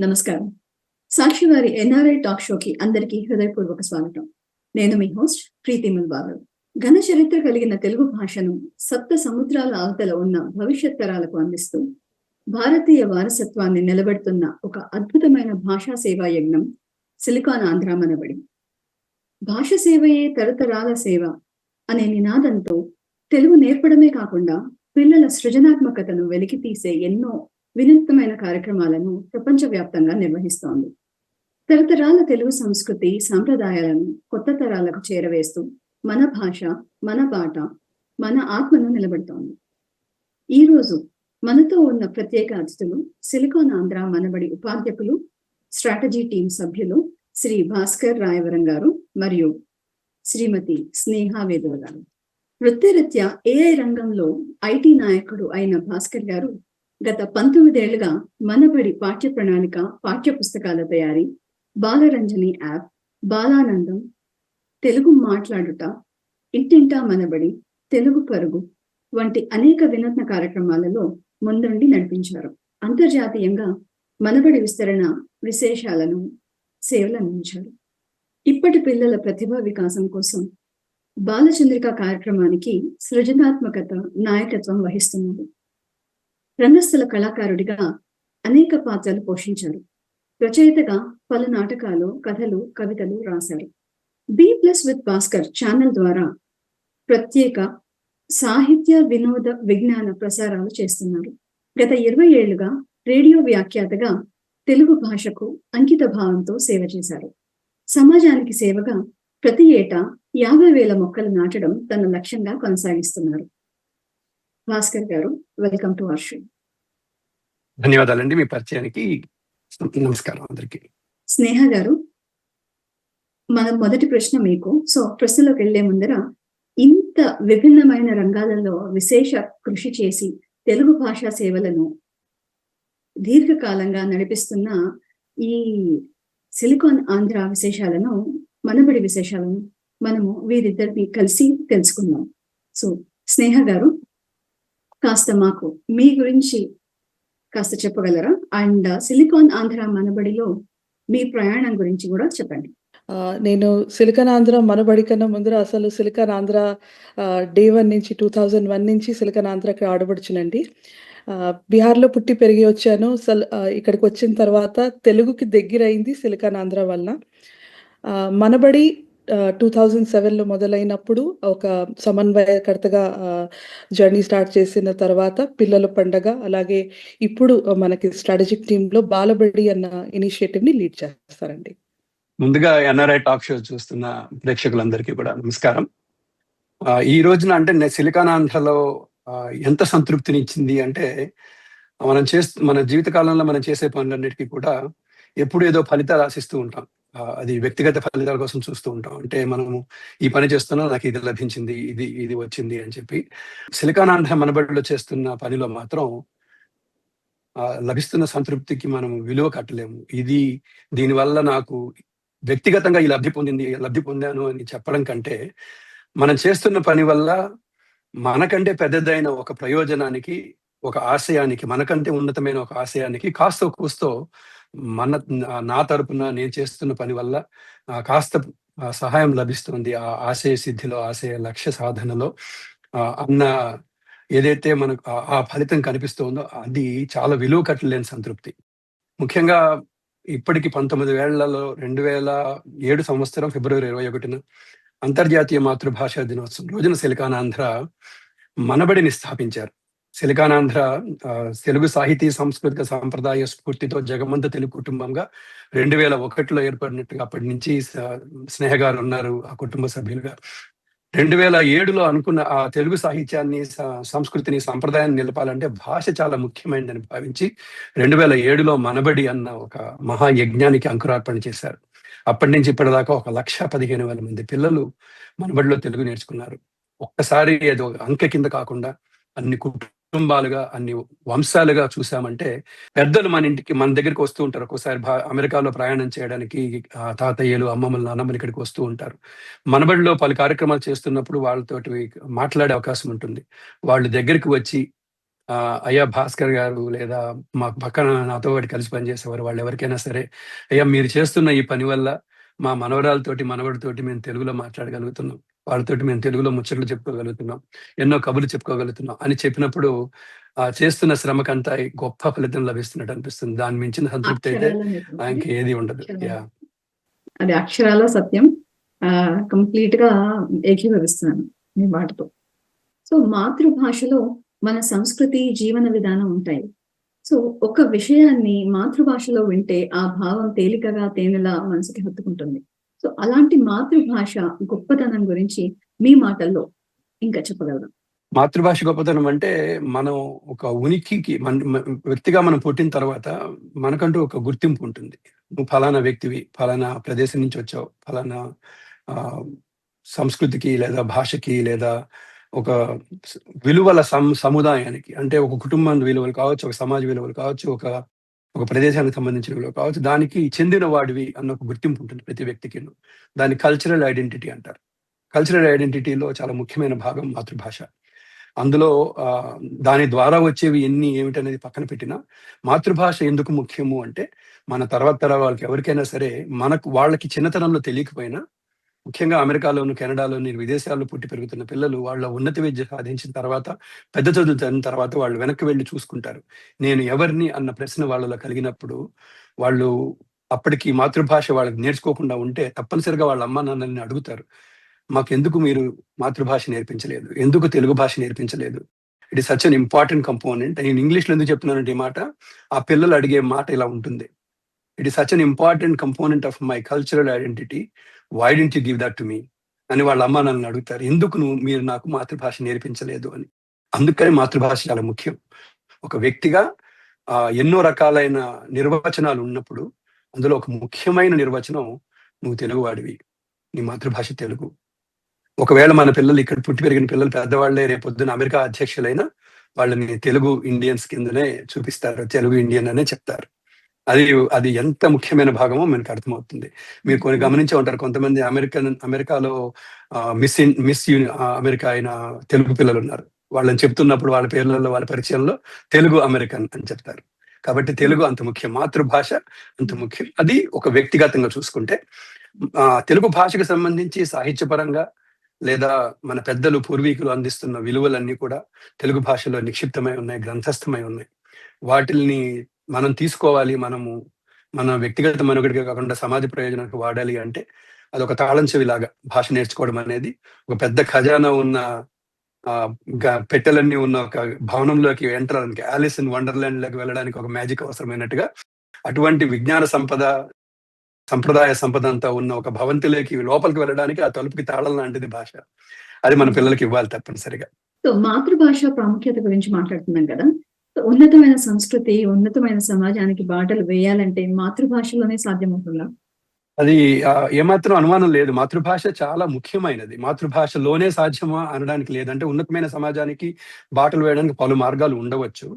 నమస్కారం. సాక్షి వారి NRI talk షోకి అందరికీ హృదయపూర్వక స్వాగతం. నేను మీ హోస్ట్ ప్రీతి ముల్బారు. ఘన చరిత్ర కలిగిన తెలుగు భాషను సప్త సముద్రాల అవతల ఉన్న భవిష్యత్ తరాలకు అందిస్తూ భారతీయ వారసత్వాన్ని నిలబెడుతున్న ఒక అద్భుతమైన భాషా సేవా యజ్ఞం సిలికాన్ ఆంధ్ర మనబడి. భాష సేవయే తరతరాల సేవ అనే నినాదంతో తెలుగు నేర్పడమే కాకుండా పిల్లల సృజనాత్మకతను వెలికితీసే ఎన్నో వినూత్నమైన కార్యక్రమాలను ప్రపంచవ్యాప్తంగా నిర్వహిస్తోంది. తరతరాల తెలుగు సంస్కృతి సాంప్రదాయాలను కొత్త తరాలకు చేరవేస్తూ మన భాష, మన పాట, మన ఆత్మను నిలబెడుతోంది. ఈరోజు మనతో ఉన్న ప్రత్యేక అతిథులు సిలికాన్ ఆంధ్ర మనబడి ఉపాధ్యాయులు, స్ట్రాటజీ టీం సభ్యులు శ్రీ భాస్కర్ రాయవరం గారు మరియు శ్రీమతి స్నేహా వేదుల గారు. వృత్తిరీత్యా ఏఐ రంగంలో ఐటీ నాయకుడు అయిన భాస్కర్ గారు గత 19 ఏళ్లుగా మనబడి పాఠ్య ప్రణాళిక, పాఠ్య పుస్తకాల తయారీ, బాలరంజని యాప్, బాలానందం, తెలుగు మాట్లాడుట, ఇంటింటా మనబడి, తెలుగు పరుగు వంటి అనేక వినూత్న కార్యక్రమాలలో ముందుండి నడిపించారు. అంతర్జాతీయంగా మనబడి విస్తరణ విశేషాలను సేవలు అందించారు. ఇప్పటి పిల్లల ప్రతిభా వికాసం కోసం బాలచంద్రిక కార్యక్రమానికి సృజనాత్మకత నాయకత్వం వహిస్తున్నారు. రంగస్థల కళాకారుడిగా అనేక పాత్రలు పోషించారు. రచయితగా పలు నాటకాలు, కథలు, కవితలు రాశారు. B+ విత్ భాస్కర్ ఛానల్ ద్వారా ప్రత్యేక సాహిత్య, వినోద, విజ్ఞాన ప్రసారాలు చేస్తున్నారు. గత 20 ఏళ్లుగా రేడియో వ్యాఖ్యాతగా తెలుగు భాషకు అంకిత భావంతో సేవ చేశారు. సమాజానికి సేవగా ప్రతి ఏటా 50,000 మొక్కలు నాటడం తన లక్ష్యంగా కొనసాగిస్తున్నారు. భాస్కర్ గారు, వెల్కమ్ టు అవర్ షో. ధన్యవాదాలండి మీ పరిచయానికి. నమస్కారం అందరికి. స్నేహ గారు, మన మొదటి ప్రశ్న మీకు. ప్రశ్నలోకి వెళ్లే ముందర, ఇంత విభిన్నమైన రంగాలలో విశేష కృషి చేసి తెలుగు భాషా సేవలను దీర్ఘకాలంగా నడిపిస్తున్న ఈ సిలికాన్ ఆంధ్ర విశేషాలను, మనబడి విశేషాలను మనము వీరిద్దరిని కలిసి తెలుసుకుందాం. స్నేహ గారు, కాస్త మాకు మీ గురించి కాస్త చెప్పగలరా? అండ్ సిలికాన్ ఆంధ్ర మనబడిలో మీ ప్రయాణం గురించి కూడా చెప్పండి. నేను సిలికాన్ ఆంధ్ర మనబడి కన్నా ముందర అసలు సిలికాన్ ఆంధ్ర డే 1 నుంచి 2001 నుంచి సిలికాన్ ఆంధ్రకి ఆడబడుచునండి. బీహార్లో పుట్టి పెరిగి వచ్చాను. ఇక్కడికి వచ్చిన తర్వాత తెలుగుకి దగ్గరైంది సిలికాన్ ఆంధ్ర వలన. మనబడి 2007లో మొదలైనప్పుడు ఒక సమన్వయకర్తగా జర్నీ స్టార్ట్ చేసిన తర్వాత పిల్లల పండగ, అలాగే ఇప్పుడు మనకి స్ట్రాటజిక్ టీంలో బాలబడి అన్న ఇనిషియేటివ్ని లీడ్ చేస్తారండి. ముందుగా ఎన్ఆర్ఐ టాక్ షో చూస్తున్న ప్రేక్షకులందరికీ కూడా నమస్కారం. ఈ రోజున అంటే సిలికాన్ ఆంధ్రలో ఎంత సంతృప్తినిచ్చింది అంటే, మన జీవితకాలంలో మనం చేసే పనులన్నిటికీ కూడా ఎప్పుడు ఏదో ఫలితాలు ఆశిస్తూ ఉంటాం. అది వ్యక్తిగత ఫలితాల కోసం చూస్తూ ఉంటాం. అంటే మనము ఈ పని చేస్తున్నా, నాకు ఇది లభించింది, ఇది వచ్చింది అని చెప్పి. సిలికాన్ ఆంధ్ర మనబడిలో చేస్తున్న పనిలో మాత్రం లభిస్తున్న సంతృప్తికి మనం విలువ కట్టలేము. దీనివల్ల నాకు వ్యక్తిగతంగా ఈ లబ్ధి పొందాను అని చెప్పడం కంటే, మనం చేస్తున్న పని వల్ల మనకంటే పెద్దదైన ఒక ప్రయోజనానికి, ఒక ఆశయానికి, మనకంటే ఉన్నతమైన ఒక ఆశయానికి కాస్త కూస్తో నా తరపున నేను చేస్తున్న పని వల్ల కాస్త సహాయం లభిస్తుంది. ఆ ఆశయ సిద్ధిలో, ఆశయ లక్ష్య సాధనలో అన్న ఏదైతే మనకు ఆ ఫలితం కనిపిస్తుందో అది చాలా విలువ కట్టలేని సంతృప్తి. ముఖ్యంగా ఇప్పటికి 19 ఏళ్లలో 2007 సంవత్సరం ఫిబ్రవరి 21న అంతర్జాతీయ మాతృభాషా దినోత్సవం రోజున సిలికాన్ ఆంధ్ర మనబడిని స్థాపించారు. సిలికాన్ ఆంధ్ర తెలుగు సాహితీ, సాంస్కృతిక, సాంప్రదాయ స్ఫూర్తితో జగమంత తెలుగు కుటుంబంగా 2001లో ఏర్పడినట్టుగా అప్పటి నుంచి స్నేహ గారు ఉన్నారు ఆ కుటుంబ సభ్యులుగా. 2007లో అనుకున్న ఆ తెలుగు సాహిత్యాన్ని, సంస్కృతిని, సంప్రదాయాన్ని నిలపాలంటే భాష చాలా ముఖ్యమైనదని భావించి 2007లో మనబడి అన్న ఒక మహాయజ్ఞానికి అంకురార్పణ చేశారు. అప్పటి నుంచి ఇప్పటిదాకా 1,15,000 మంది పిల్లలు మనబడిలో తెలుగు నేర్చుకున్నారు. ఒక్కసారి ఏదో అంకె కింద కాకుండా అన్ని కుటుంబాలుగా, అన్ని వంశాలుగా చూసామంటే, పెద్దలు మన దగ్గరికి వస్తూ ఉంటారు. ఒక్కోసారి అమెరికాలో ప్రయాణం చేయడానికి తాతయ్యలు, అమ్మమ్మలు, నాన్నమ్మలు ఇక్కడికి వస్తూ ఉంటారు. మనబడిలో పలు కార్యక్రమాలు చేస్తున్నప్పుడు వాళ్ళతోటి మాట్లాడే అవకాశం ఉంటుంది. వాళ్ళు దగ్గరికి వచ్చి అయ్యా భాస్కర్ గారు లేదా మా పక్కన నాతో పాటు కలిసి పనిచేసేవారు వాళ్ళు ఎవరికైనా సరే, అయ్యా మీరు చేస్తున్న ఈ పని వల్ల మా మనవరాలతోటి మనవడితోటి మేము తెలుగులో మాట్లాడగలుగుతున్నాం, వాళ్ళతోటి మేము తెలుగులో ముచ్చట్లు చెప్పుకోగలుగుతున్నాం, ఎన్నో కబుర్లు చెప్పుకోగలుగుతున్నాం అని చెప్పినప్పుడు చేస్తున్న శ్రమకంతా గొప్ప ఫలితం లభిస్తున్నట్టు అనిపిస్తుంది. దాని మించిన సంతృప్తి అయితే అక్షరాల నిజం. ఇంకేది ఉండదు. అక్షరాల. యా అది అక్షరాల సత్యం. కంప్లీట్ గా ఏకీభవిస్తున్నాను మీ మాటతో. సో మాతృభాషలో మన సంస్కృతి, జీవన విధానం ఉంటాయి. సో ఒక విషయాన్ని మాతృభాషలో వింటే ఆ భావం తేలికగా తేనెలా మనసుకి హత్తుకుంటుంది. సో అలాంటి మాతృభాష గొప్పతనం గురించి మీ మాటల్లో ఇంకా చెప్పగలరా? మాతృభాష గొప్పతనం అంటే మనం ఒక ఉనికికి వ్యక్తిగా మనం పుట్టిన తర్వాత మనకంటూ ఒక గుర్తింపు ఉంటుంది. నువ్వు ఫలానా వ్యక్తివి, ఫలానా ప్రదేశం నుంచి వచ్చావు, ఫలానా ఆ, సంస్కృతికి లేదా భాషకి లేదా ఒక విలువల సముదాయానికి, అంటే ఒక కుటుంబం విలువలు కావచ్చు, ఒక సమాజ విలువలు కావచ్చు, ఒక ఒక ప్రదేశానికి సంబంధించిన విలువలు కావచ్చు, దానికి చెందిన వాడివి అన్న ఒక గుర్తింపు ఉంటుంది ప్రతి వ్యక్తికి. దాన్ని కల్చరల్ ఐడెంటిటీ అంటారు. కల్చరల్ ఐడెంటిటీలో చాలా ముఖ్యమైన భాగం మాతృభాష. అందులో దాని ద్వారా వచ్చేవి ఏమిటనేది పక్కన పెట్టినా, మాతృభాష ఎందుకు ముఖ్యము అంటే మన తర్వాత వాళ్ళకి ఎవరికైనా సరే వాళ్ళకి చిన్నతనంలో తెలియకపోయినా, ముఖ్యంగా అమెరికాలోను, కెనడాలోని, విదేశాల్లో పుట్టి పెరుగుతున్న పిల్లలు వాళ్ళ ఉన్నత విద్య సాధించిన తర్వాత, పెద్ద చదువులు చదివిన తర్వాత వాళ్ళు వెనక్కి వెళ్ళి చూసుకుంటారు. నేను ఎవరిని అన్న ప్రశ్న వాళ్ళలో కలిగినప్పుడు, వాళ్ళు అప్పటికి మాతృభాష వాళ్ళకి నేర్చుకోకుండా ఉంటే తప్పనిసరిగా వాళ్ళ అమ్మా నాన్నల్ని అడుగుతారు, మాకెందుకు మీరు మాతృభాష నేర్పించలేదు, ఎందుకు తెలుగు భాష నేర్పించలేదు? It is such an important component. నేను ఇంగ్లీష్లో ఎందుకు చెప్తున్నానంటే ఈ మాట, ఆ పిల్లలు అడిగే మాట ఇలా ఉంటుంది, it is such an important component of my cultural identity, why don't you give that to me అని వాళ్ళ అమ్మ నన్ను అడుగుతారు, ఎందుకు మీరు నాకు మాతృభాష నేర్పించలేదు అని. అందుకని మాతృభాష చాలా ముఖ్యం. ఒక వ్యక్తిగా ఎన్నో రకాలైన నిర్వచనాలు ఉన్నప్పుడు అందులో ఒక ముఖ్యమైన నిర్వచనం, నువ్వు తెలుగువాడివి, నీ మాతృభాష తెలుగు. ఒకవేళ మన పిల్లలు ఇక్కడ పుట్టి పెరిగిన పిల్లలు పెద్దవాళ్లే రేపొద్దున అమెరికా అధ్యక్షులైనా వాళ్ళని తెలుగు ఇండియన్స్ కిందనే చూపిస్తారు, తెలుగు ఇండియన్ అనే చెప్తారు. అది ఎంత ముఖ్యమైన భాగమో మనకు అర్థమవుతుంది. మీరు కొన్ని గమనించే ఉంటారు, కొంతమంది అమెరికాలో మిస్ అమెరికా అయిన తెలుగు పిల్లలు ఉన్నారు. వాళ్ళని చెప్తున్నప్పుడు వాళ్ళ పేర్లలో, వాళ్ళ పరిచయంలో తెలుగు అమెరికన్ అని చెప్తారు. కాబట్టి తెలుగు అంత ముఖ్యం, మాతృభాష అంత ముఖ్యం. అది ఒక వ్యక్తిగతంగా చూసుకుంటే, తెలుగు భాషకు సంబంధించి సాహిత్యపరంగా లేదా మన పెద్దలు పూర్వీకులు అందిస్తున్న విలువలన్నీ కూడా తెలుగు భాషలో నిక్షిప్తమై ఉన్నాయి, గ్రంథస్థమై ఉన్నాయి. వాటిల్ని మనం తీసుకోవాలి, మన వ్యక్తిగత మనుగడిగా కాకుండా సమాజ ప్రయోజనానికి వాడాలి అంటే అదొక తాళం చెవిలాగా భాష నేర్చుకోవడం అనేది, ఒక పెద్ద ఖజానా ఉన్న పెట్టెలన్నీ ఉన్న ఒక భవనంలోకి ఎంటర్ అవడానికి, ఆలిస్ ఇన్ వండర్లాండ్ లోకి వెళ్ళడానికి ఒక మ్యాజిక్ అవసరమైనట్టుగా, అటువంటి విజ్ఞాన సంప్రదాయ సంపద అంతా ఉన్న ఒక భవంతిలోకి లోపలికి వెళ్ళడానికి ఆ తలుపుకి తాళం లాంటిది భాష. అది మన పిల్లలకి ఇవ్వాలి తప్పనిసరిగా. సో మాతృభాష ప్రాముఖ్యత గురించి మాట్లాడుతున్నాం కదా. ఉన్నతమైన సంస్కృతి, ఉన్నతమైన సమాజానికి బాటలు వేయాలంటే మాతృభాషలోనే సాధ్యమవుతుందా? అది ఏమాత్రం అనుమానం లేదు. మాతృభాష చాలా ముఖ్యమైనది. మాతృభాషలోనే సాధ్యమా అనడానికి లేదు. అంటే ఉన్నతమైన సమాజానికి బాటలు వేయడానికి పలు మార్గాలు ఉండవచ్చు.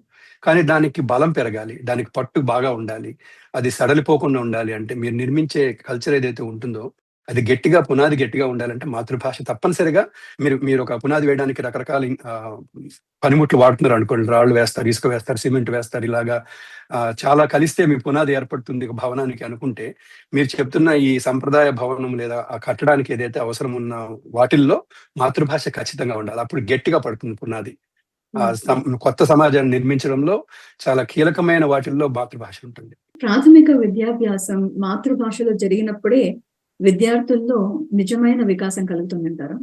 కానీ దానికి బలం పెరగాలి, దానికి పట్టు బాగా ఉండాలి, అది సడలిపోకుండా ఉండాలి. అంటే మీరు నిర్మించే కల్చర్ ఏదైతే ఉంటుందో అది పునాది గట్టిగా ఉండాలంటే మాతృభాష తప్పనిసరిగా. మీరు ఒక పునాది వేయడానికి రకరకాల పనిముట్లు వాడుతున్నారు అనుకోండి, రాళ్ళు వేస్తారు, ఇసుక వేస్తారు, సిమెంట్ వేస్తారు, ఇలాగా చాలా కలిస్తే మీ పునాది ఏర్పడుతుంది ఒక భవనానికి అనుకుంటే, మీరు చెప్తున్న ఈ సంప్రదాయ భవనం లేదా ఆ కట్టడానికి ఏదైతే అవసరం ఉన్న వాటిల్లో మాతృభాష ఖచ్చితంగా ఉండాలి. అప్పుడు గట్టిగా పడుతుంది పునాది. కొత్త సమాజాన్ని నిర్మించడంలో చాలా కీలకమైన వాటిల్లో మాతృభాష ఉంటుంది. ప్రాథమిక విద్యాభ్యాసం మాతృభాషలో జరిగినప్పుడే విద్యార్థుల్లో నిజమైన వికాసం కలుగుతుందంటారా?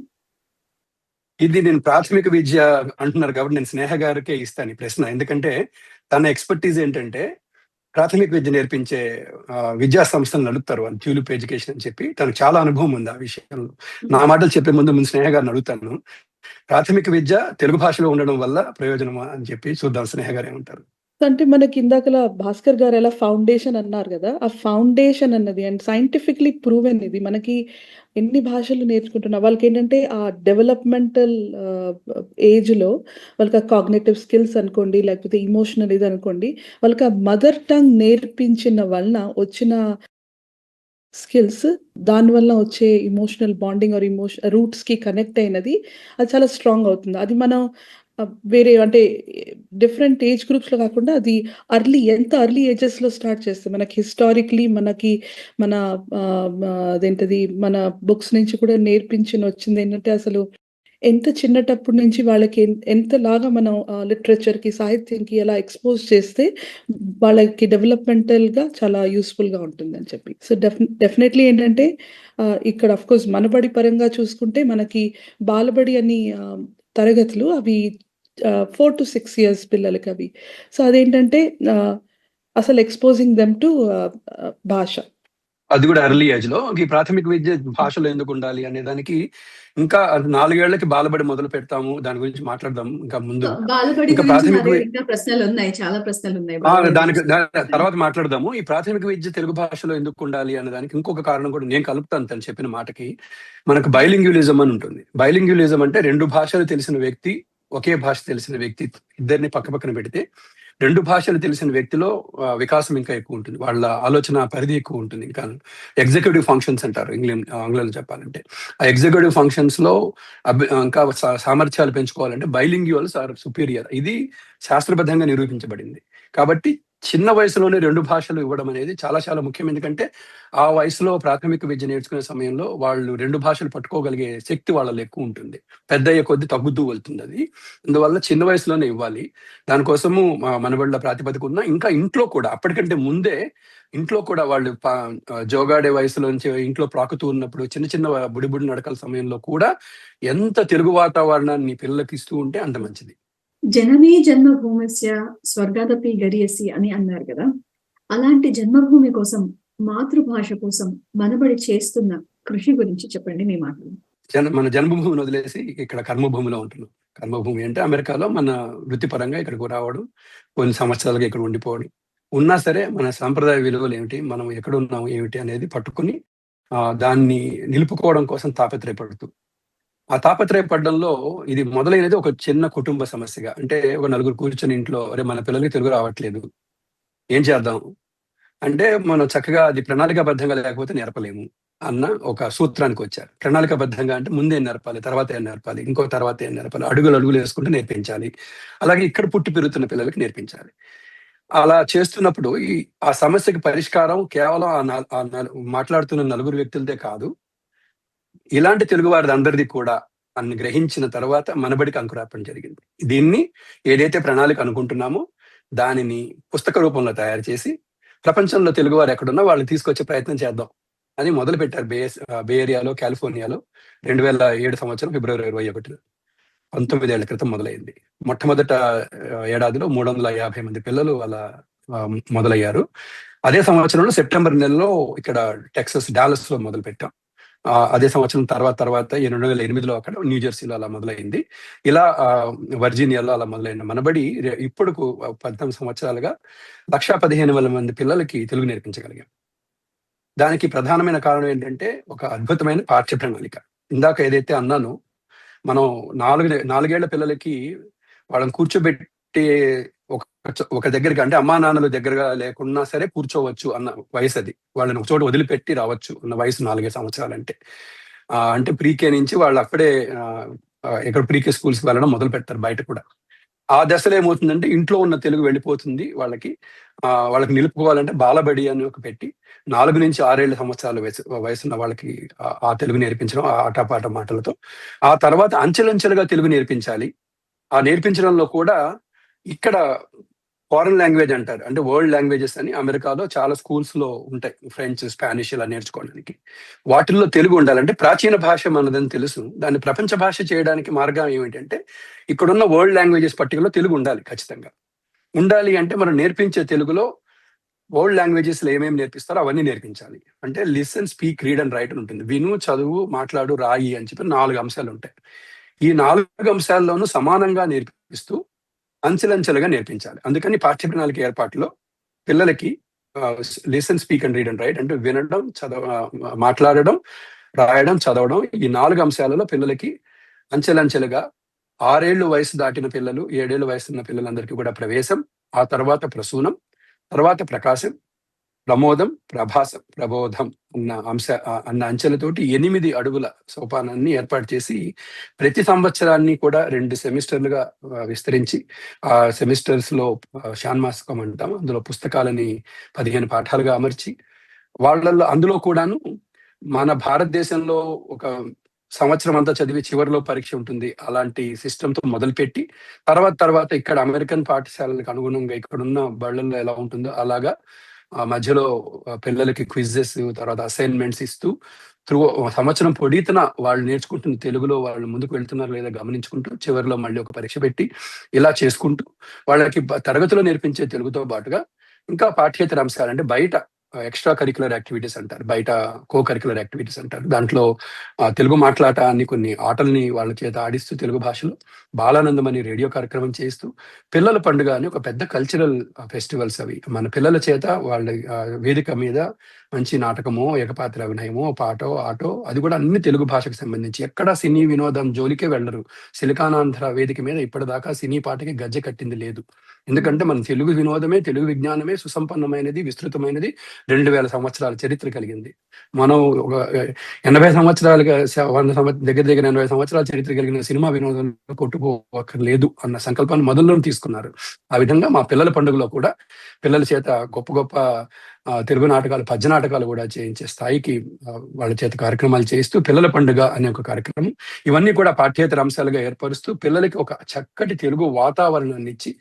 ఇది నేను ప్రాథమిక విద్య అంటున్నారు కాబట్టి నేను స్నేహ గారికే ఇస్తాను ఈ ప్రశ్న. ఎందుకంటే తన ఎక్స్పర్టీజ్ ఏంటంటే, ప్రాథమిక విద్య నేర్పించే విద్యా సంస్థలు నడుపుతారు వాళ్ళు, ట్యూలిప్ ఎడ్యుకేషన్ అని చెప్పి. తనకు చాలా అనుభవం ఉంది ఆ విషయంలో. నా మాటలు చెప్పే ముందు స్నేహ గారిని అడుగుతాను, ప్రాథమిక విద్య తెలుగు భాషలో ఉండడం వల్ల ప్రయోజనమా అని చెప్పి చూద్దాం స్నేహ గారు ఏమంటారు. అంటే మనకి ఇందాకలా భాస్కర్ గారు ఎలా ఫౌండేషన్ అన్నారు కదా, ఆ ఫౌండేషన్ అన్నది అండ్ సైంటిఫిక్లీ ప్రూవెన్ ఇది. మనకి ఎన్ని భాషలు నేర్చుకుంటున్నా వాళ్ళకి ఏంటంటే ఆ డెవలప్మెంటల్ ఏజ్లో వాళ్ళకి ఆ కాగ్నేటివ్ స్కిల్స్ అనుకోండి, లేకపోతే ఇమోషనల్ ఇది అనుకోండి, వాళ్ళకి ఆ మదర్ టంగ్ నేర్పించిన వలన వచ్చిన స్కిల్స్, దానివల్ల వచ్చే ఇమోషనల్ బాండింగ్ ఆర్ రూట్స్కి కనెక్ట్ అయినది, అది చాలా స్ట్రాంగ్ అవుతుంది. అది మనం వేరే అంటే డిఫరెంట్ ఏజ్ గ్రూప్స్‌లో కాకుండా అది ఎంత ఎర్లీ ఏజెస్‌లో స్టార్ట్ చేస్తే మనకి హిస్టారికల్లీ మనకి మన అదేంటిది మన బుక్స్ నుంచి కూడా వచ్చిందేంటంటే అసలు ఎంత చిన్నటప్పటి నుంచి వాళ్ళకి ఎంతలాగా మనం లిటరేచర్‌కి, సాహిత్యంకి ఎలా ఎక్స్‌పోజ్ చేస్తే వాళ్ళకి డెవలప్‌మెంటల్‌గా చాలా యూజ్‌ఫుల్‌గా ఉంటుందని చెప్పి. సో, డెఫినెట్‌లీ ఏంటంటే ఇక్కడ ఆఫ్‌కోర్స్ మనబడి పరంగా చూసుకుంటే మనకి బాలబడి అని తరగతులు అవి 4-6 ఇయర్స్ పిల్లలకవి. సో, అదేంటంటే ఆహ్, అసలు ఎక్స్‌పోజింగ్ దెమ్ టు భాష. అది కూడా ఎర్లీ ఏజ్ లో ఈ ప్రాథమిక విద్య భాషలో ఎందుకు ఉండాలి అనే దానికి ఇంకా 4 ఏళ్లకి బాలబడి మొదలు పెడతాము. దాని గురించి మాట్లాడదాం ఇంకా ముందు. బాలబడి ఇంకా గురించి ప్రాథమిక మరి ఇంకా ప్రశ్నలున్నాయి. చాలా ప్రశ్నలున్నాయి బాలబడి దానికి గురించి. తర్వాత మాట్లాడదాము. ఈ ప్రాథమిక విద్య తెలుగు భాషలో ఎందుకు ఉండాలి అనే దానికి ఇంకొక కారణం కూడా నేను కలుపుతాను తను చెప్పిన మాటకి. మనకు బైలింగ్యులిజం అని ఉంటుంది. బైలింగ్యులిజం అంటే 2 భాషలు తెలిసిన వ్యక్తి, ఒకే భాష తెలిసిన వ్యక్తి ఇద్దరిని పక్కపక్కన పెడితే 2 భాషలు తెలిసిన వ్యక్తిలో వికాసం ఇంకా ఎక్కువ ఉంటుంది. వాళ్ళ ఆలోచన పరిధి ఎక్కువ ఉంటుంది. ఇంకా ఎగ్జిక్యూటివ్ ఫంక్షన్స్ అంటారు ఆంగ్లంలో చెప్పాలంటే. ఆ ఎగ్జిక్యూటివ్ ఫంక్షన్స్ లో ఇంకా సామర్థ్యాలు పెంచుకోవాలంటే బైలింగ్యువల్స్ ఆర్ సుపీరియర్. ఇది శాస్త్రబద్ధంగా నిరూపించబడింది. కాబట్టి చిన్న వయసులోనే 2 భాషలు ఇవ్వడం అనేది చాలా చాలా ముఖ్యం. ఎందుకంటే ఆ వయసులో ప్రాథమిక విద్య నేర్చుకునే సమయంలో వాళ్ళు 2 భాషలు పట్టుకోగలిగే శక్తి వాళ్ళలో ఎక్కువ ఉంటుంది. పెద్దయ్యే కొద్దీ తగ్గుతూ వెళ్తుంది అది. అందువల్ల చిన్న వయసులోనే ఇవ్వాలి. దానికోసము మనబడిల ప్రాతిపదిక ఉన్న ఇంకా ఇంట్లో కూడా అప్పటికంటే ముందే ఇంట్లో కూడా వాళ్ళు జోగాడే వయసులోంచి ఇంట్లో ప్రాకుతూ ఉన్నప్పుడు చిన్న చిన్న బుడి నడకల సమయంలో కూడా ఎంత తెలుగు వాతావరణాన్ని పిల్లలకి ఇస్తూ ఉంటే అంత మంచిది. జననీ జన్మభూమిస్య స్వర్గాదపి గరీయసి అని అన్నారు కదా! అలాంటి జన్మభూమి కోసం, మాతృభాష కోసం మనబడి చేస్తున్న కృషి గురించి చెప్పండి మీ మాటల్లో. మన జన్మభూమిని వదిలేసి ఇక్కడ కర్మభూమిలో ఉంటున్నాం. కర్మభూమి అంటే అమెరికాలో మన వృత్తిపరంగా ఇక్కడికి రావడం, కొన్ని సంవత్సరాలుగా ఇక్కడ ఉండిపోవడం. ఉన్నా సరే మన సాంప్రదాయ విలువలు ఏమిటి, మనం ఎక్కడున్నాం ఏమిటి అనేది పట్టుకొని దాన్ని నిలుపుకోవడం కోసం తాపత్రయపడుతూ. ఆ తాపత్రయపడడంలో ఇది మొదలైనది ఒక చిన్న కుటుంబ సమస్యగా. అంటే ఒక నలుగురు కూర్చొని ఇంట్లో "అరె! మన పిల్లలకి తెలుగు రావట్లేదు. ఏం చేద్దాం?" అంటే మనం చక్కగా అది ప్రణాళికాబద్ధంగా లేకపోతే నేర్పలేము అన్న ఒక సూత్రానికొచ్చారు. ప్రణాళికాబద్ధంగా అంటే ముందేం నేర్పాలి, తర్వాత ఏం నేర్పాలి, ఇంకో తర్వాత ఏం నేర్పాలి, అడుగులు వేసుకుంటూ నేర్పించాలి. అలాగే ఇక్కడ పుట్టి పెరుగుతున్న పిల్లలకి నేర్పించాలి. అలా చేస్తున్నప్పుడు ఆ సమస్యకి పరిష్కారం కేవలం మాట్లాడుతున్న నలుగురు వ్యక్తులదే కాదు. ఇలాంటి తెలుగు వారిదందరిది కూడా అని గ్రహించిన తర్వాత మనబడికి అంకురార్పణ జరిగింది. దీన్ని ఏదైతే ప్రణాళిక అనుకుంటున్నామో దానిని పుస్తక రూపంలో తయారు చేసి ప్రపంచంలో తెలుగువారు ఎక్కడున్నా వాళ్ళని తీసుకొచ్చే ప్రయత్నం చేద్దాం అని మొదలుపెట్టారు బే ఏరియాలో, కాలిఫోర్నియాలో 2007 సంవత్సరం ఫిబ్రవరి 21న. 19 ఏళ్ల క్రితం మొదలైంది. మొట్టమొదట ఏడాదిలో 350 మంది పిల్లలు అలా మొదలయ్యారు. అదే సంవత్సరంలో సెప్టెంబర్ నెలలో ఇక్కడ టెక్సస్ డాలస్ లో మొదలు పెట్టాం. అదే సంవత్సరం తర్వాత 2008లో అక్కడ న్యూజెర్సీలో అలా మొదలైంది. ఇలా వర్జీనియాలో అలా మొదలైన మనబడి ఇప్పుడు 18 సంవత్సరాలుగా 1,15,000 మంది పిల్లలకి తెలుగు నేర్పించగలిగాం. దానికి ప్రధానమైన కారణం ఏంటంటే ఒక అద్భుతమైన పాఠ్య ప్రణాళిక. ఇందాక ఏదైతే అన్నానో మనం 4 పిల్లలకి వాళ్ళని కూర్చోబెట్టి ఒక దగ్గరికి అంటే అమ్మా నాన్నల దగ్గరగా లేకున్నా సరే కూర్చోవచ్చు అన్న వయసు అది. వాళ్ళని ఒక చోట వదిలిపెట్టి రావచ్చు అన్న వయసు 4 సంవత్సరాలంటే. అంటే ప్రీకే నుంచి వాళ్ళు అక్కడే ఇక్కడ ప్రీకే స్కూల్స్కి వెళ్ళడం మొదలు పెడతారు బయట కూడా. ఆ దశలో ఏమవుతుందంటే ఇంట్లో ఉన్న తెలుగు వెళ్ళిపోతుంది వాళ్ళకి. వాళ్ళకి నిలుపుకోవాలంటే బాలబడి అని ఒక పెట్టి 4 నుంచి 6 సంవత్సరాల వయసున్న వాళ్ళకి ఆ తెలుగు నేర్పించడం ఆటపాట మాటలతో. ఆ తర్వాత అంచెలంచెలుగా తెలుగు నేర్పించాలి. ఆ నేర్పించడంలో కూడా ఇక్కడ ఫారెన్ లాంగ్వేజ్ అంటారు. అంటే వరల్డ్ లాంగ్వేజెస్ అని అమెరికాలో చాలా స్కూల్స్ లో ఉంటాయి. ఫ్రెంచ్, స్పానిష్ ఇలా నేర్చుకోవడానికి. వాటిల్లో తెలుగు ఉండాలంటే ప్రాచీన భాష మనదని తెలుసు. దాన్ని ప్రపంచ భాష చేయడానికి మార్గం ఏమిటంటే ఇక్కడున్న వరల్డ్ లాంగ్వేజెస్ పట్టికలో తెలుగు ఉండాలి ఖచ్చితంగా. ఉండాలి అంటే మనం నేర్పించే తెలుగులో వరల్డ్ లాంగ్వేజెస్ లో ఏమేమి నేర్పిస్తారో అవన్నీ నేర్పించాలి. అంటే listen, speak, read and right అని ఉంటుంది. విను, చదువు, మాట్లాడు, రాయి అని చెప్పి 4 అంశాలు ఉంటాయి. ఈ 4 అంశాల్లోనూ సమానంగా నేర్పిస్తూ అంచెలంచెలుగా నేర్పించాలి. అందుకని పాఠ్య ప్రణాళిక ఏర్పాటులో పిల్లలకి listen, speak and read and right అంటే వినడం, మాట్లాడడం, రాయడం, చదవడం ఈ 4 అంశాలలో పిల్లలకి అంచెలంచెలుగా 6 ఏళ్ల వయసు దాటిన పిల్లలు, 7 ఏళ్ల వయసున్న పిల్లలందరికీ కూడా ప్రవేశం, ఆ తర్వాత ప్రసూనం, తర్వాత ప్రకాశం, ప్రమోదం, ప్రభాసం, ప్రబోధం అన్న అంచెలతోటి 8 అడుగుల సోపానాన్ని ఏర్పాటు చేసి ప్రతి సంవత్సరాన్ని కూడా 2 సెమిస్టర్లుగా విస్తరించి ఆ సెమిస్టర్స్ లో షాన్మాసికం అంటాం, అందులో పుస్తకాలని 15 పాఠాలుగా అమర్చి అందులో కూడాను మన భారతదేశంలో ఒక సంవత్సరం అంతా చదివి చివరిలో పరీక్ష ఉంటుంది అలాంటి సిస్టంతో మొదలుపెట్టి తర్వాత ఇక్కడ అమెరికన్ పాఠశాలలకు అనుగుణంగా ఇక్కడున్న బళ్ళల్లో ఎలా ఉంటుందో అలాగా మధ్యలో పిల్లలకి క్విజెస్, తర్వాత అసైన్మెంట్స్ ఇస్తూ సంవత్సరం పొడితన వాళ్ళు నేర్చుకుంటున్న తెలుగులో వాళ్ళు ముందుకు వెళ్తున్నారు లేదా గమనించుకుంటూ చివరిలో మళ్ళీ ఒక పరీక్ష పెట్టి ఇలా చేసుకుంటూ వాళ్ళకి తరగతిలో నేర్పించే తెలుగుతో పాటుగా ఇంకా పాఠ్యేతర అంశాలు అంటే బయట ఎక్స్ట్రా కరిక్యులర్ యాక్టివిటీస్ అంటారు, బయట కో కరిక్యులర్ యాక్టివిటీస్ అంటారు. దాంట్లో తెలుగు మాట్లాడటాన్ని కొన్ని ఆటల్ని వాళ్ళ చేత ఆడిస్తూ తెలుగు భాషలో బాలానందం అని రేడియో కార్యక్రమం చేస్తూ పిల్లల పండుగ అని ఒక పెద్ద కల్చరల్ ఫెస్టివల్స్ అవి మన పిల్లల చేత వాళ్ళ వేదిక మీద మంచి నాటకమో, ఏకపాత్ర అభినయమో, పాటో, ఆటో, అది కూడా అన్ని తెలుగు భాషకు సంబంధించి. ఎక్కడా సినీ వినోదం జోలికే వెళ్ళరు. సిలికానాంధ్ర వేదిక మీద ఇప్పటిదాకా సినీ పాటకి గజ్జె కట్టింది లేదు. ఎందుకంటే మన తెలుగు వినోదమే, తెలుగు విజ్ఞానమే సుసంపన్నమైనది, విస్తృతమైనది, 2000 సంవత్సరాల చరిత్ర కలిగింది. మనం ఒక 80 సంవత్సరాలుగా 100 దగ్గర 80 సంవత్సరాల చరిత్ర కలిగిన సినిమా వినోదంలో కొట్టుకోవక్కర్లేదు అన్న సంకల్పాన్ని మొదల్లో తీసుకున్నారు. ఆ విధంగా మా పిల్లల పండుగలో కూడా పిల్లల చేత గొప్ప గొప్ప తెలుగు నాటకాలు, పద్య నాటకాలు కూడా చేయించే స్థాయికి వాళ్ళ చేత కార్యక్రమాలు చేయిస్తూ పిల్లల పండుగ అనే ఒక కార్యక్రమం, ఇవన్నీ కూడా పాఠ్యేతర అంశాలుగా ఏర్పరుస్తూ పిల్లలకి ఒక చక్కటి తెలుగు వాతావరణాన్ని ఇచ్చి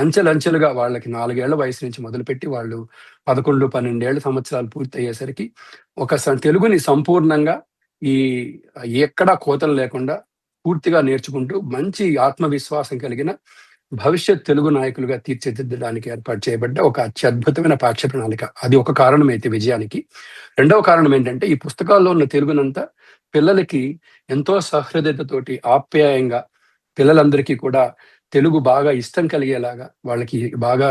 అంచెలంచెలుగా వాళ్ళకి 4 ఏళ్ల వయసు నుంచి మొదలుపెట్టి వాళ్ళు 11, 12 సంవత్సరాలు పూర్తి అయ్యేసరికి ఒక తెలుగుని సంపూర్ణంగా ఎక్కడా కోతలు లేకుండా పూర్తిగా నేర్చుకుంటూ మంచి ఆత్మవిశ్వాసం కలిగిన భవిష్యత్ తెలుగు నాయకులుగా తీర్చిదిద్దడానికి ఏర్పాటు చేయబడ్డ ఒక అత్యద్భుతమైన పాఠ్య ప్రణాళిక. అది ఒక కారణం అయితే విజయానికి. రెండవ కారణం ఏంటంటే ఈ పుస్తకాల్లో ఉన్న తెలుగునంతా పిల్లలకి ఎంతో సహృదయతతోటి ఆప్యాయంగా పిల్లలందరికీ కూడా తెలుగు బాగా ఇష్టం కలిగేలాగా, వాళ్ళకి బాగా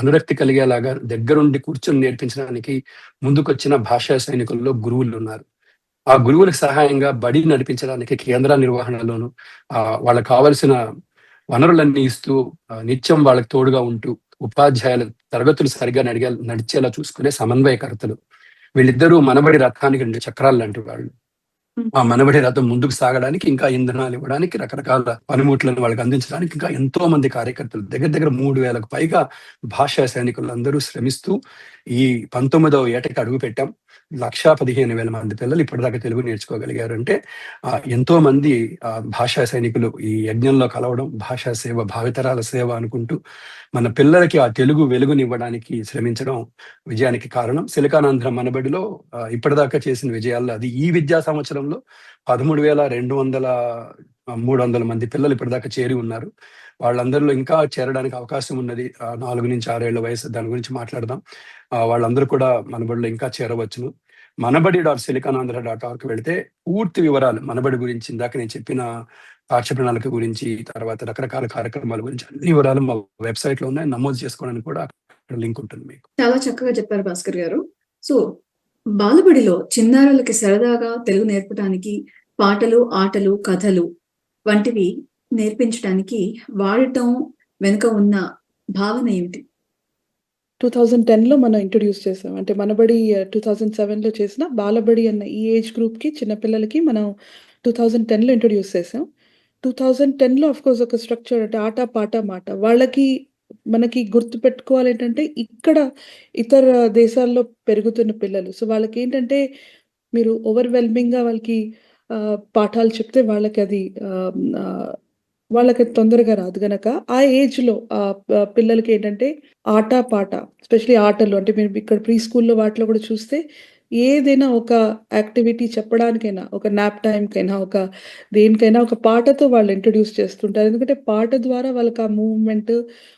అనురక్తి కలిగేలాగా దగ్గరుండి కూర్చొని నేర్పించడానికి ముందుకొచ్చిన భాషా సైనికుల్లో గురువులు ఉన్నారు. ఆ గురువులకు సహాయంగా బడి నడిపించడానికి కేంద్ర నిర్వహణలోను వాళ్ళకి కావలసిన వనరులన్నీ ఇస్తూ నిత్యం వాళ్ళకి తోడుగా ఉంటూ ఉపాధ్యాయుల తరగతులు సరిగా నడిచేలా చూసుకునే సమన్వయకర్తలు. వీళ్ళిద్దరూ మనబడి రథానికి 2 చక్రాలు లాంటి వాళ్ళు. ఆ మనబడి రథం ముందుకు సాగడానికి, ఇంకా ఇంధనాలు ఇవ్వడానికి, రకరకాల పనిముట్లను వాళ్ళకి అందించడానికి ఇంకా ఎంతో మంది కార్యకర్తలు, దగ్గర 3000కు పైగా భాషా సైనికులు అందరూ శ్రమిస్తూ ఈ 19వ ఏటకి అడుగు పెట్టాం. 1,15,000 మంది పిల్లలు ఇప్పటిదాకా తెలుగు నేర్చుకోగలిగారు. అంటే ఎంతో మంది భాషా సైనికులు ఈ యజ్ఞంలో కలవడం, భాషా సేవ, భావితరాల సేవ అనుకుంటూ మన పిల్లలకి ఆ తెలుగు వెలుగునివ్వడానికి శ్రమించడం విజయానికి కారణం. సిలికానాంధ్ర మనబడిలో ఇప్పటిదాకా చేసిన విజయాల్లో అది ఈ విద్యా సంవత్సరంలో 13,200 మంది పిల్లలు ఇప్పటిదాకా చేరి ఉన్నారు. వాళ్ళందరిలో ఇంకా చేరడానికి అవకాశం ఉన్నది. 4 నుంచి 6 ఏళ్ల వయసు, దాని గురించి మాట్లాడదాం. వాళ్ళందరూ కూడా మనబడిలో ఇంకా చేరవచ్చును. manabadi.silicanandhra.org వెళితే పూర్తి వివరాలు మనబడి గురించి, ఇందాక నేను చెప్పిన పాఠ్య ప్రణాళిక గురించి, తర్వాత రకరకాల కార్యక్రమాల గురించి అన్ని వివరాలు మా వెబ్సైట్ లో ఉన్నాయి. నమోదు చేసుకోవడానికి కూడా లింక్ ఉంటుంది మీకు. చాలా చక్కగా చెప్పారు భాస్కర్ గారు. సో బాలబడిలో చిన్నారులకి సరదాగా తెలుగు నేర్పడానికి పాటలు, ఆటలు, కథలు వంటివి నేర్పించడానికి వాడటం వెనుక ఉన్న భావన ఏమిటి? 2010లో మనం ఇంట్రొడ్యూస్ చేసాం. అంటే మనబడి 2007లో చేసిన బాలబడి అన్న ఈ ఏజ్ గ్రూప్‌కి చిన్నపిల్లలకి మనం 2010లో ఇంట్రొడ్యూస్ చేసాం. 2010లో ఆఫ్‌కోర్స్ ఒక స్ట్రక్చర్ అంటే ఆట, పాట, మాట. వాళ్ళకి మనకి గుర్తుపెట్టుకోవాలేంటంటే ఇక్కడ ఇతర దేశాల్లో పెరుగుతున్న పిల్లలు. సో వాళ్ళకేంటంటే మీరు ఓవర్‌వెల్మింగ్‌గా వాళ్ళకి పాఠాలు చెప్తే వాళ్ళకది వాళ్ళకది తొందరగా రాదు గనక ఆ ఏజ్‌లో పిల్లలకేంటంటే ఆట, పాట, ఎస్పెషల్లీ ఆటలు అంటే మీరు ఇక్కడ ప్రీ స్కూల్‌లో వాటిలో కూడా చూస్తే ఏదైనా ఒక యాక్టివిటీ చెప్పడానికైనా, ఒక న్యాప్ టైమ్‌కైనా, దేనికైనా ఒక పాటతో వాళ్ళు ఇంట్రొడ్యూస్ చేస్తుంటారు. ఎందుకంటే పాట ద్వారా వాళ్ళకి ఆ మూవ్‌మెంట్,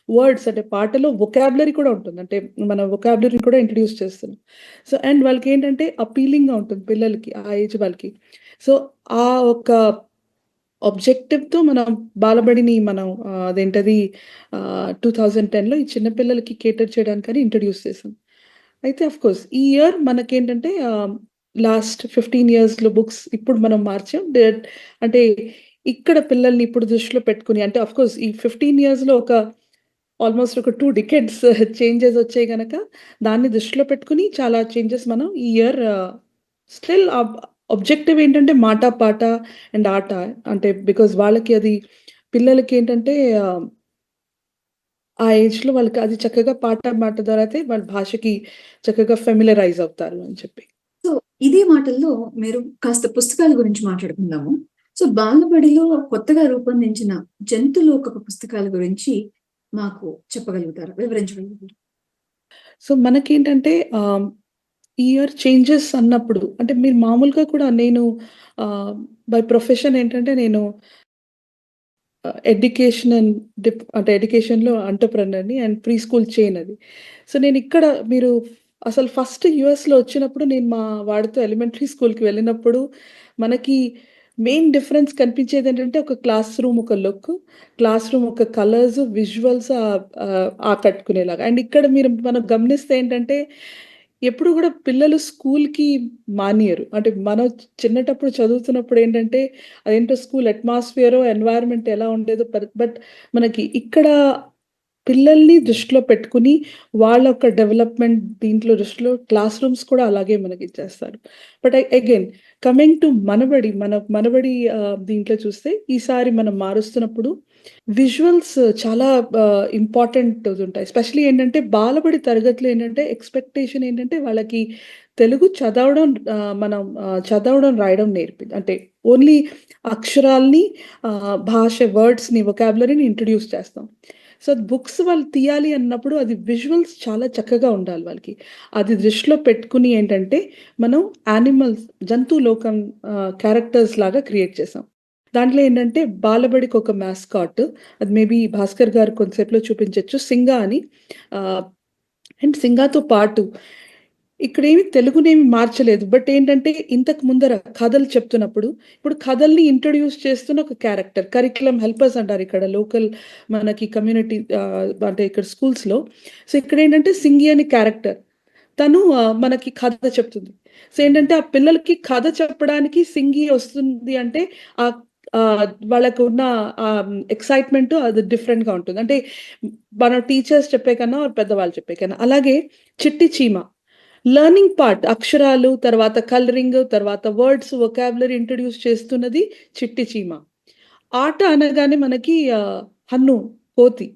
వర్డ్స్ అంటే పాటలో వొకాబులరీ కూడా ఉంటుంది. అంటే మన వొకాబులరీని కూడా ఇంట్రొడ్యూస్ చేస్తున్నాం. సో అండ్ వాళ్ళకేంటంటే అపీలింగ్‌గా ఉంటుంది పిల్లలకి, ఆ ఏజ్ వాళ్ళకి. సో ఆ ఒక ఆబ్జెక్టివ్‌తో మనం బాలబడిని మనం అదేంటది 2010లో ఈ చిన్న పిల్లలకి కేటర్ చేయడానికని ఇంట్రొడ్యూస్ చేసాం. అయితే ఆఫ్‌కోర్స్ ఈ ఇయర్ మనకేంటంటే లాస్ట్ 15 ఇయర్స్‌లో బుక్స్ ఇప్పుడు మనం మార్చాం. అంటే ఇక్కడ పిల్లల్ని ఇప్పుడు దృష్టిలో పెట్టుకొని అంటే ఆఫ్‌కోర్స్ ఈ 15 ఇయర్స్‌లో ఒక ఆల్మోస్ట్ ఒక 2 డికేడ్స్ చేంజెస్ వచ్చాయి గనక, దాన్ని దృష్టిలో పెట్టుకొని చాలా చేంజెస్ మనం ఈ ఇయర్ స్టిల్ ఆబ్జెక్టివ్ ఏంటంటే మాట, పాట అండ్ ఆట. అంటే బికాజ్ వాళ్ళకి అది పిల్లలకేంటంటే ఆ ఏజ్‌లో వాళ్ళకి అది చక్కగా పాట, మాట ద్వారా అయితే వాళ్ళ భాషకి చక్కగా ఫెమిలరైజ్ అవుతారు అని చెప్పి. సో, ఇదే మాటల్లో మీరు కాస్త పుస్తకాల గురించి మాట్లాడుకుందాము. సో, బాలబడిలో కొత్తగా రూపొందించిన జంతులోకపు పుస్తకాల గురించి మాకు చెప్పగలుగుతారా? వివరించగలుగుతారా? సో, మనకేంటంటే ఈ ఇయర్ చేంజెస్ అన్నప్పుడు అంటే మీరు మామూలుగా కూడా నేను ఆహ్, బై ప్రొఫెషన్ ఏంటంటే నేను ఎడ్యుకేషన్ అండ్ అంటే ఎడ్యుకేషన్‌లో ఎంటర్‌ప్రెన్యూర్‌ని అండ్ ప్రీ స్కూల్ చైన్ అది. సో, నేనిక్కడ మీరు అసలు ఫస్ట్ యూఎస్‌లో వచ్చినప్పుడు నేను మా వాడితో ఎలిమెంటరీ స్కూల్‌కి వెళ్ళినప్పుడు మనకి మెయిన్ డిఫరెన్స్ కనిపించేదేంటంటే ఒక క్లాస్ రూమ్ ఒక లుక్, క్లాస్ రూమ్ ఒక కలర్స్, విజువల్స్ ఆకట్టుకునేలాగా. అండ్ ఇక్కడ మనం గమనిస్తే ఏంటంటే ఎప్పుడు గూడా పిల్లలు స్కూల్‌కి మానియరు. అంటే మనం చిన్నటప్పుడు చదువుతున్నప్పుడు ఏంటంటే అదేంటో స్కూల్ అట్మాస్ఫియరో, ఎన్వైర్న్‌మెంట్ ఎలా ఉండేదో బట్ మనకి ఇక్కడ పిల్లల్ని దృష్టిలో పెట్టుకొని, వాళ్ళ యొక్క డెవలప్‌మెంట్ దీంట్లో దృష్టిలో క్లాస్ రూమ్స్ కూడా అలాగే మనకిచ్చేస్తారు. బట్ అగైన్ కమింగ్ టు మనబడి దీంట్లో చూస్తే ఈసారి మనం మారుస్తున్నప్పుడు విజువల్స్ చాలా ఇంపార్టెంట్ ఉంటాయి. ఎస్పెషల్లీ ఏంటంటే బాలబడి తరగతిలో ఏంటంటే ఎక్స్‌పెక్టేషన్ ఏంటంటే వాళ్ళకి తెలుగు చదవడం, రాయడం నేర్పింది. అంటే ఓన్లీ అక్షరాల్ని భాష వర్డ్స్‌ని, వొకాబులరీని ఇంట్రొడ్యూస్ చేస్తాం. సో, బుక్స్ వాళ్ళు తీయాలి అన్నప్పుడు అది విజువల్స్ చాలా చక్కగా ఉండాలి వాళ్ళకి. అది దృష్టిలో పెట్టుకొని ఏంటంటే మనం జంతు లోకం క్యారెక్టర్స్ లాగా క్రియేట్ చేసాం. దాంట్లో ఏంటంటే బాలబడికి ఒక మాస్కాట్ అది మేబీ భాస్కర్ గారు కొంతసేపులో చూపించొచ్చు. సింగా అని. ఆహ్, అండ్ సింగాతో పాటు ఇక్కడేమి తెలుగునేమి మార్చలేదు. బట్ ఏంటంటే ఇంతకు ముందర కథలు చెప్తున్నప్పుడు, ఇప్పుడు కథల్ని ఇంట్రొడ్యూస్ చేస్తున్న ఒక క్యారెక్టర్. కరిక్యులమ్ హెల్పర్స్ అంటారు ఇక్కడ లోకల్ మనకి కమ్యూనిటీ అంటే ఇక్కడ స్కూల్స్‌లో. సో, ఇక్కడేంటంటే సింగి అనే క్యారెక్టర్. తను మనకి కథ చెప్తుంది. సో, ఏంటంటే ఆ పిల్లలకి కథ చెప్పడానికి సింగి వస్తుంది అంటే ఆహ్, వాళ్ళకున్న ఎక్సైట్‌మెంట్ అది డిఫరెంట్‌గా ఉంటుంది. అంటే మన టీచర్స్ చెప్పే కన్నా, పెద్దవాళ్ళు చెప్పే కన్నా. అలాగే చిట్టి చీమ. లెర్నింగ్ పార్ట్ అక్షరాలు, తర్వాత కలరింగ్, తర్వాత వర్డ్స్, వొకాబులరీ ఇంట్రొడ్యూస్ చేస్తున్నది చిట్టి చీమ. ఆట అనగానే మనకి హన్ను, కోతి.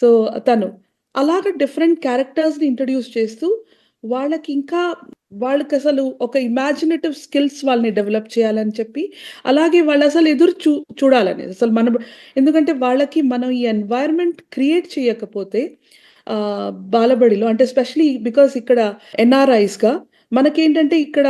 సో, తను. అలాగా డిఫరెంట్ క్యారెక్టర్స్‌ని ఇంట్రొడ్యూస్ చేస్తూ వాళ్ళకింకా వాళ్ళకసలు ఒక ఇమాజినేటివ్ స్కిల్స్ వాళ్ళని డెవలప్ చేయాలని చెప్పి, అలాగే వాళ్ళసలు ఎదురు చూడాలని. అసలు ఎందుకంటే వాళ్ళకి మనం ఈ ఎన్వైర్న్‌మెంట్ క్రియేట్ చేయకపోతే బాలబడిలో అంటే స్పెషల్లీ బికాజ్ ఇక్కడ ఎన్ఆర్ఐస్‌గా మనకేంటంటే ఇక్కడ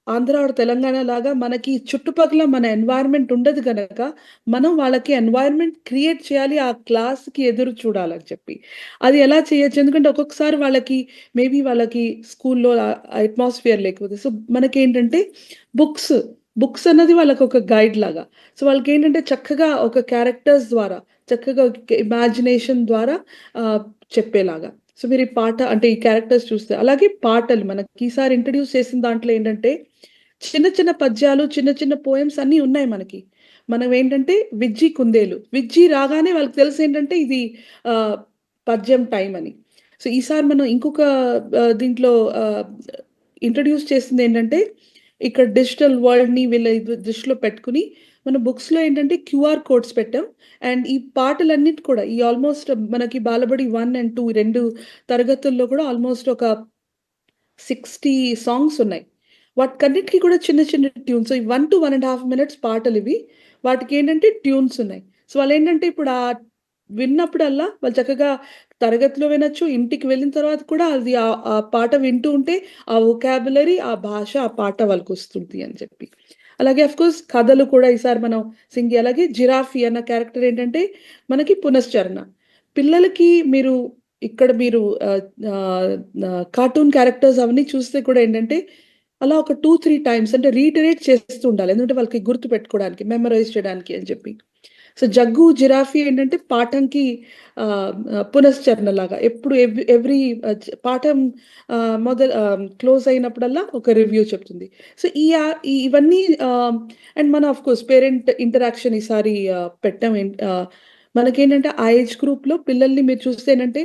ఆంధ్ర ఆర్ తెలంగాణ లాగా మనకి చుట్టుపక్కల మన ఎన్వైర్న్‌మెంట్ ఉండదు గనక, మనం వాళ్ళకి ఎన్వైర్న్‌మెంట్ క్రియేట్ చేయాలి. ఆ క్లాస్‌కి ఎదురు చూడాలని చెప్పి. అది ఎలా చేయొచ్చు? ఎందుకంటే ఒక్కొక్కసారి వాళ్ళకి స్కూల్‌లో అట్మాస్ఫియర్ లేకపోతే సో, మనకేంటంటే బుక్స్, బుక్స్ అన్నది వాళ్ళకొక గైడ్ లాగా. సో, వాళ్ళకేంటంటే చక్కగా ఒక క్యారెక్టర్స్ ద్వారా, చక్కగా ఇమాజినేషన్ ద్వారా ఆహ్, చెప్పేలాగా. సో, మీరు ఈ పాట అంటే ఈ క్యారెక్టర్స్ చూస్తే అలాగే పాటలు మనకి ఈసారి ఇంట్రొడ్యూస్ చేసిన దాంట్లో ఏంటంటే, చిన్న చిన్న పద్యాలు, చిన్న చిన్న పోయెమ్స్ అన్నీ ఉన్నాయి మనకి. మనమేంటంటే విజ్జి కుందేలు. విజ్జి రాగానే వాళ్ళకి తెలుసేంటంటే ఇది ఆహ్, పద్యం టైమ్ అని. సో, ఈసారి మనం ఇంకొక దీంట్లో ఇంట్రొడ్యూస్ చేసిందేంటంటే, ఇక్కడ డిజిటల్ వరల్డ్‌ని వీళ్ళ దృష్టిలో పెట్టుకొని, మన బుక్స్‌లో ఏంటంటే క్యూఆర్ కోడ్స్ పెట్టాం. అండ్ ఈ పాటలన్నిటి కూడా ఈ ఆల్మోస్ట్ మనకి బాలబడి 1 అండ్ 2 2 తరగతుల్లో కూడా ఆల్మోస్ట్ ఒక 60 సాంగ్స్ ఉన్నాయి. వాటికన్నిటికి కూడా చిన్న చిన్న ట్యూన్స్. ఈ 1-1 ½ మినిట్స్ పాటలివి. వాటికేంటంటే ట్యూన్స్ ఉన్నాయి. సో, వాళ్ళేంటంటే ఇప్పుడు విన్నప్పుడల్లా వాళ్ళు చక్కగా తరగతిలో వినొచ్చు. ఇంటికి వెళ్ళిన తర్వాత కూడా అది ఆ పాట వింటూ ఉంటే ఆ వొకాబులరీ, ఆ భాష, ఆ పాట వాళ్ళకొస్తుంది అని చెప్పి. అలాగే ఆఫ్‌కోర్స్ కథలు కూడా ఈసారి మనం సింగి అలాగే జిరాఫీ అన్న క్యారెక్టర్ ఏంటంటే మనకి పునశ్చరణ. పిల్లలకి మీరు ఆహ్, ఆహ్, కార్టూన్ క్యారెక్టర్స్ అవన్నీ చూస్తే కూడా ఏంటంటే, అలా ఒక 2, 3 టైమ్స్ అంటే రీటరేట్ చేస్తూ ఉండాలి. ఎందుకంటే వాళ్ళకి గుర్తుపెట్టుకోవడానికి, మెమరైజ్ చేయడానికి అని చెప్పి. సో, జగ్గు, జిరాఫీ ఏంటంటే పాఠంకి ఆహ్, ఆహ్, పునశ్చరణలాగా ఎప్పుడు ఎవ్రీ పాఠం క్లోజ్ అయినప్పుడల్లా ఒక రివ్యూ చెప్తుంది. సో, ఇవన్నీ అండ్ మనం ఆఫ్ కోర్స్ పేరెంట్ ఇంటరాక్షన్ ఈసారి పెట్టాం. మనకేంటంటే ఆ ఏజ్ గ్రూప్‌లో పిల్లల్ని మీరు చూస్తే ఏంటంటే,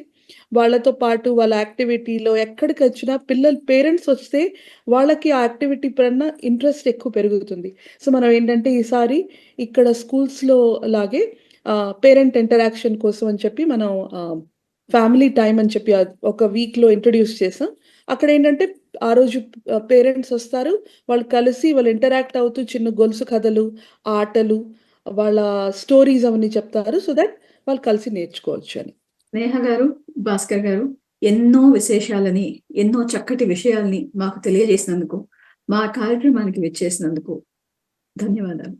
వాళ్ళతో పాటు వాళ్ళ యాక్టివిటీలో ఎక్కడికొచ్చినా పిల్లలు పేరెంట్స్ వస్తే వాళ్ళకి ఆ యాక్టివిటీ పైన ఇంట్రెస్ట్ ఎక్కువ పెరుగుతుంది. సో, మనం ఏంటంటే ఈసారి ఇక్కడ స్కూల్స్‌లో లాగే పేరెంట్ ఇంటరాక్షన్ కోసం అని చెప్పి మనం ఫ్యామిలీ టైమ్ అని చెప్పి ఒక వీక్‌లో ఇంట్రొడ్యూస్ చేసాం. అక్కడేంటంటే ఆ రోజు పేరెంట్స్ వస్తారు. వాళ్ళు కలిసి వాళ్ళు ఇంటరాక్ట్ అవుతూ చిన్న గొలుసు కథలు, ఆటలు, వాళ్ళ స్టోరీస్ అవన్నీ చెప్తారు. సో దట్ వాళ్ళు కలిసి నేర్చుకోవచ్చు అని. నేహ గారు, భాస్కర్ గారు ఎన్నో విశేషాలని, ఎన్నో చక్కటి విషయాల్ని మాకు తెలియజేసినందుకు, మా కార్యక్రమానికి విచ్చేసినందుకు ధన్యవాదాలు.